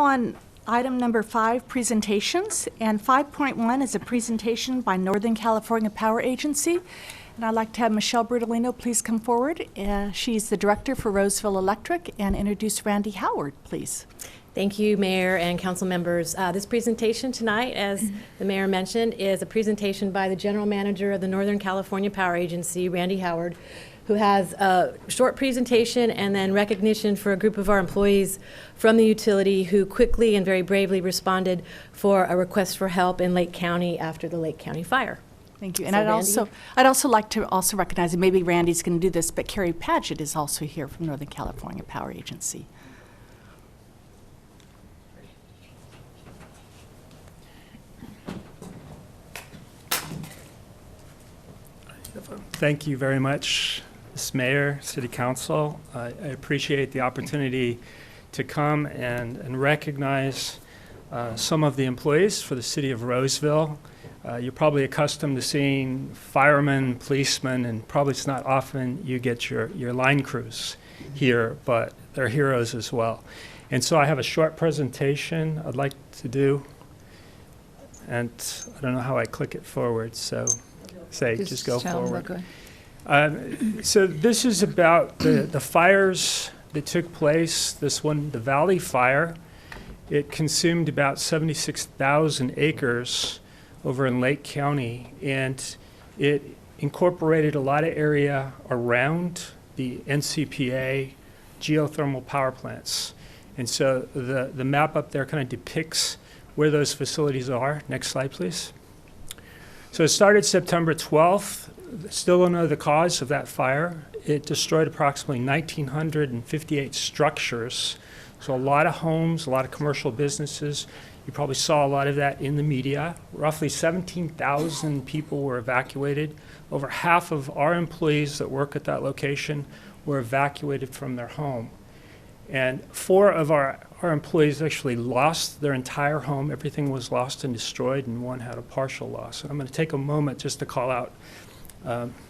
on item number 5, presentations. And 5.1 is a presentation by Northern California Power Agency. And I'd like to have Michelle Bertolino please come forward. She's the director for Roseville Electric, and introduce Randy Howard, please. Thank you, Mayor and council members. This presentation tonight, as the Mayor mentioned, is a presentation by the General Manager of the Northern California Power Agency, Randy Howard, who has a short presentation and then recognition for a group of our employees from the utility who quickly and very bravely responded for a request for help in Lake County after the Lake County fire. Thank you. And So I'd also like to also recognize, and maybe Randy's going to do this, but Carrie Padgett is also here from Northern California Power Agency. Thank you very much, Ms. Mayor, City Council. I appreciate the opportunity to come and recognize some of the employees for the City of Roseville. You're probably accustomed to seeing firemen, policemen, and probably it's not often you get your line crews here, but they're heroes as well. And so I have a short presentation I'd like to do, and I don't know how I click it forward, so just go forward. So this is about the fires that took place. This one, the Valley Fire, it consumed about 76,000 acres over in Lake County, and it incorporated a lot of area around the NCPA geothermal power plants. And so the map up there kind of depicts where those facilities are. Next slide, please. So it started September 12th. Still don't know the cause of that fire. It destroyed approximately 1,958 structures. So a lot of homes, a lot of commercial businesses. You probably saw a lot of that in the media. Roughly 17,000 people were evacuated. Over half of our employees that work at that location were evacuated from their home. And 4 of our employees actually lost their entire home. Everything was lost and destroyed, and 1 had a partial loss. And I'm going to take a moment just to call out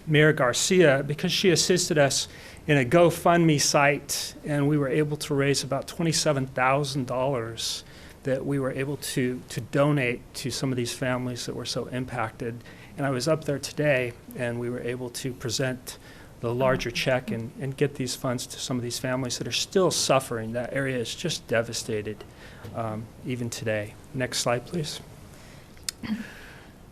Mayor Garcia, because she assisted us in a GoFundMe site, and we were able to raise about $27,000 that we were able to donate to some of these families that were so impacted. And I was up there today, and we were able to present the larger check and get these funds to some of these families that are still suffering. That area is just devastated even today. Next slide, please.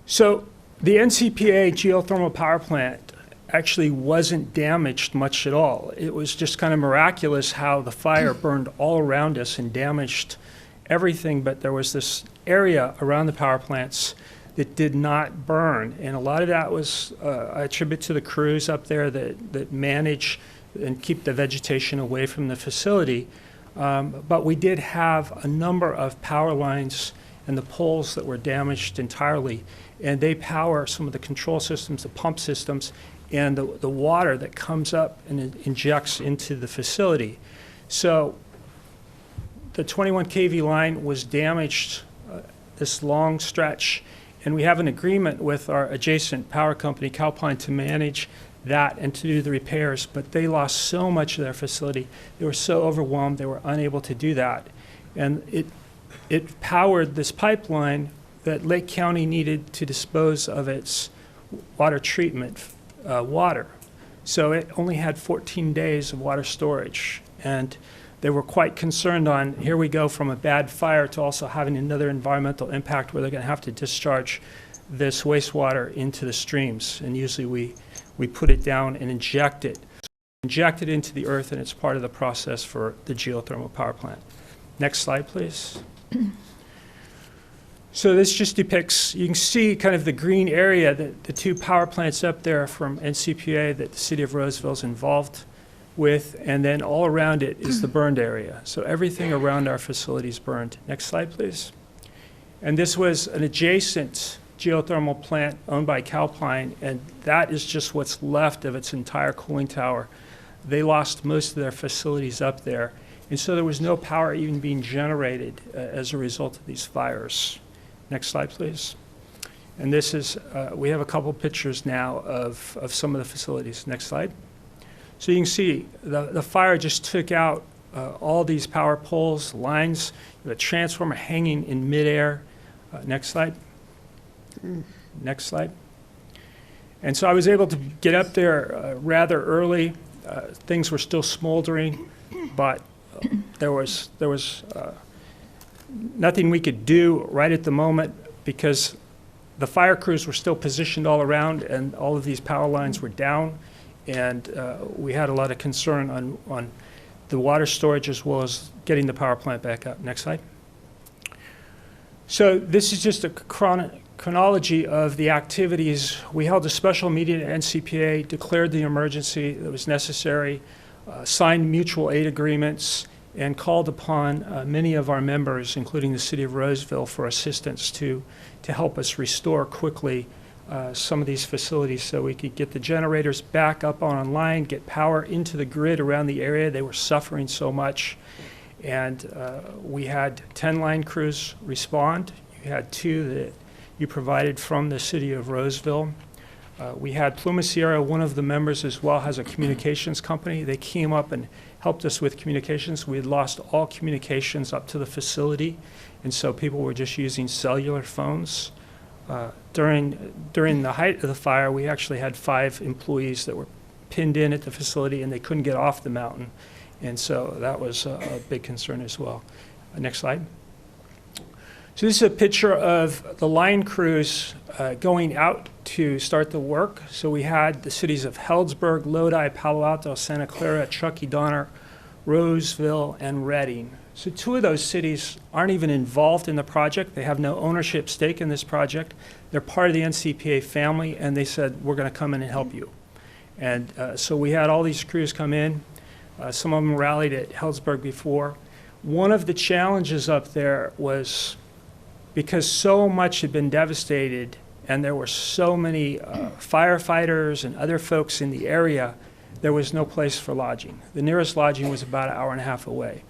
So the NCPA geothermal power plant actually wasn't damaged much at all. It was just kind of miraculous how the fire burned all around us and damaged everything, but there was this area around the power plants that did not burn. And a lot of that was, I attribute to the crews up there that manage and keep the vegetation away from the facility. But we did have a number of power lines and the poles that were damaged entirely. And they power some of the control systems, the pump systems, and the water that comes up and injects into the facility. So the 21 kV line was damaged this long stretch. And we have an agreement with our adjacent power company, Calpine, to manage that and to do the repairs, but they lost so much of their facility. They were so overwhelmed, they were unable to do that. And it powered this pipeline that Lake County needed to dispose of its water treatment water. So it only had 14 days of water storage. And they were quite concerned on, here we go from a bad fire to also having another environmental impact where they're going to have to discharge this wastewater into the streams. And usually we put it down and inject it into the earth, and it's part of the process for the geothermal power plant. Next slide, please. So this just depicts, you can see kind of the green area, the 2 power plants up there from NCPA that the City of Roseville is involved with, and then all around it is the burned area. So everything around our facilities burned. Next slide, please. And this was an adjacent geothermal plant owned by Calpine, and that is just what's left of its entire cooling tower. They lost most of their facilities up there, and so there was no power even being generated as a result of these fires. Next slide, please. And this is, we have a couple pictures now of some of the facilities. Next slide. So you can see the fire just took out all these power poles, lines, a transformer hanging in midair. Next slide. Next slide. And so I was able to get up there rather early. Things were still smoldering, but there was nothing we could do right at the moment because the fire crews were still positioned all around and all of these power lines were down. And we had a lot of concern on the water storage as well as getting the power plant back up. Next slide. So this is just a chronology of the activities. We held a special meeting at NCPA, declared the emergency that was necessary, signed mutual aid agreements, and called upon many of our members, including the city of Roseville, for assistance to help us restore quickly some of these facilities so we could get the generators back up online, get power into the grid around the area. They were suffering so much. And we had 10 line crews respond. You had 2 that you provided from the city of Roseville. We had Pluma Sierra, one of the members as well, has a communications company. They came up and helped us with communications. We had lost all communications up to the facility, and so people were just using cellular phones. During the height of the fire, we actually had 5 employees that were pinned in at the facility, and they couldn't get off the mountain. And so that was a big concern as well. Next slide. So this is a picture of the line crews going out to start the work. So we had the cities of Healdsburg, Lodi, Palo Alto, Santa Clara, Truckee, Donner, Roseville, and Redding. So 2 of those cities aren't even involved in the project. They have no ownership stake in this project. They're part of the NCPA family, and they said, we're going to come in and help you. And so we had all these crews come in. Some of them rallied at Healdsburg before. One of the challenges up there was because so much had been devastated and there were so many firefighters and other folks in the area, there was no place for lodging. The nearest lodging was about an hour and a half away.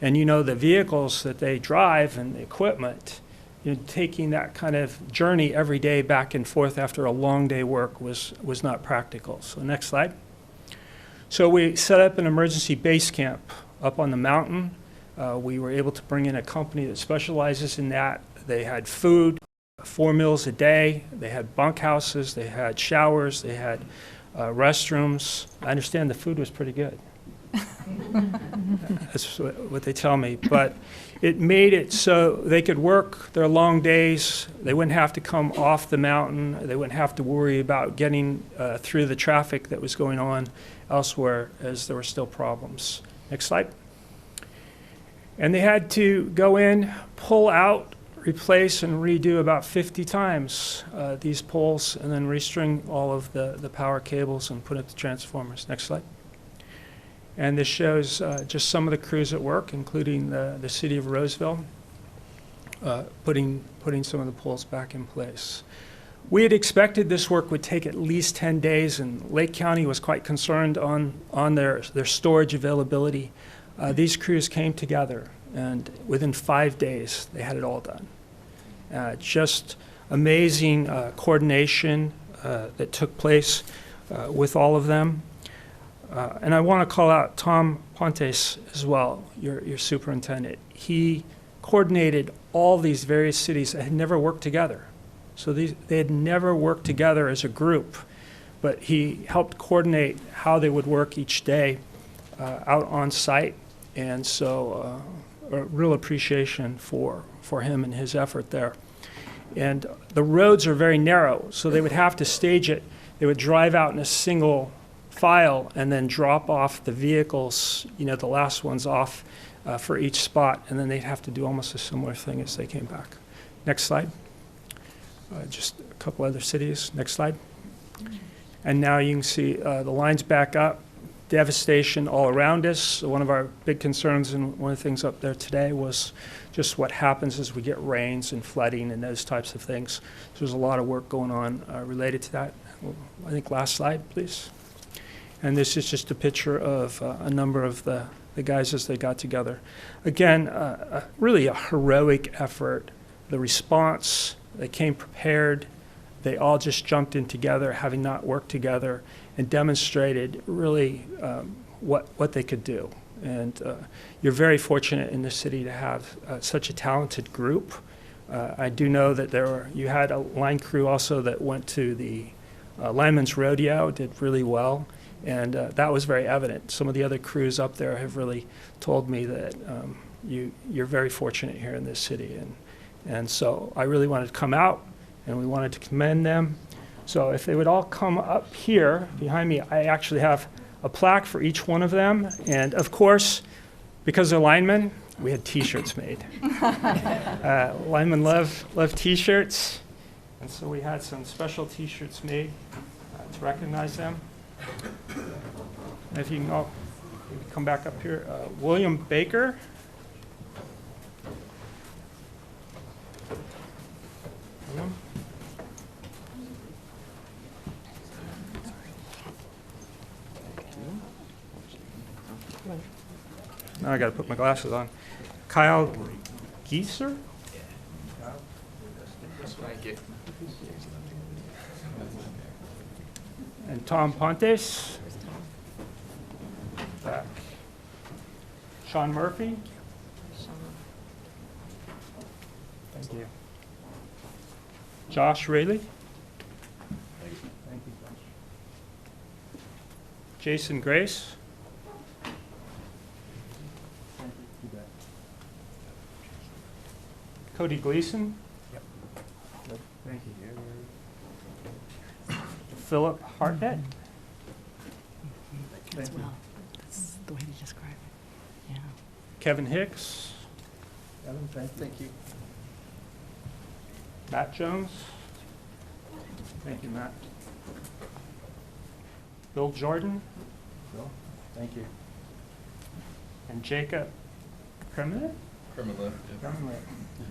And you know, the vehicles that they drive and the equipment, you know, taking that kind of journey every day back and forth after a long day work was not practical. So next slide. So we set up an emergency base camp up on the mountain. We were able to bring in a company that specializes in that. They had food, 4 meals a day. They had bunkhouses. They had showers. They had restrooms. I understand the food was pretty good. That's what they tell me. But it made it so they could work their long days. They wouldn't have to come off the mountain. They wouldn't have to worry about getting through the traffic that was going on elsewhere as there were still problems. Next slide. And they had to go in, pull out, replace, and redo about 50 times these poles, and then restring all of the power cables and put up the transformers. Next slide. And this shows just some of the crews at work, including the city of Roseville, putting some of the poles back in place. We had expected this work would take at least 10 days, and Lake County was quite concerned on their storage availability. These crews came together, and within 5 days, they had it all done. Just amazing coordination that took place with all of them. And I want to call out Tom Pontes as well, your superintendent. He coordinated all these various cities that had never worked together. So they had never worked together as a group, but he helped coordinate how they would work each day out on site. And so a real appreciation for him and his effort there. And the roads are very narrow, so they would have to stage it. They would drive out in a single file and then drop off the vehicles, you know, the last ones off for each spot, and then they'd have to do almost a similar thing as they came back. Next slide. Just a couple other cities. Next slide. And now you can see the lines back up. Devastation all around us. So one of our big concerns and one of the things up there today was just what happens as we get rains and flooding and those types of things. So there's a lot of work going on related to that. I think last slide, please. And this is just a picture of a number of the guys as they got together. Again, really a heroic effort. The response, they came prepared. They all just jumped in together, having not worked together, and demonstrated really what they could do. And you're very fortunate in this city to have such a talented group. I do know that you had a line crew also that went to the Lineman's Rodeo, did really well, and that was very evident. Some of the other crews up there have really told me that you're very fortunate here in this city, and so I really wanted to come out, and we wanted to commend them. So if they would all come up here behind me, I actually have a plaque for each one of them, and of course, because they're linemen, we had T-shirts made. Linemen love T-shirts, and so we had some special T-shirts made to recognize them. And if you can all maybe come back up here, William Baker. William. Now I got to put my glasses on. Kyle Gieser? Thank you. And Tom Pontes? Back. Sean Murphy? Thank you. Josh Rayleigh? Thank you, Josh. Jason Grace? Cody Gleason? Yep. Thank you. Philip Hartnett? As well. That's the way to describe it. Yeah. Kevin Hicks? Kevin, thank you. Matt Jones? Thank you, Matt. Bill Jordan? Bill, thank you. And Jacob Kremlin? Kremlin.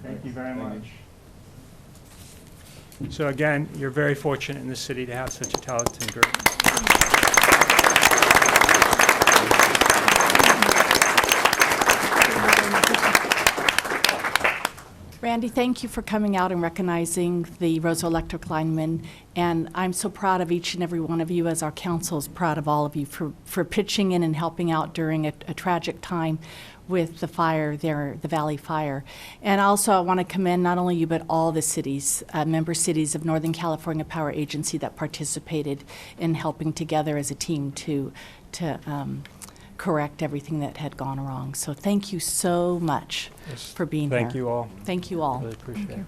Thank you very much. So again, you're very fortunate in this city to have such a talented group. Randy, thank you for coming out and recognizing the Roseville Electric linemen. And I'm so proud of each and every one of you, as our council is proud of all of you for pitching in and helping out during a tragic time with the fire there, the Valley Fire. And also I want to commend not only you, but all the cities, member cities of Northern California Power Agency that participated in helping together as a team to correct everything that had gone wrong. So thank you so much for being here. Thank you all. Thank you all. Really appreciate it.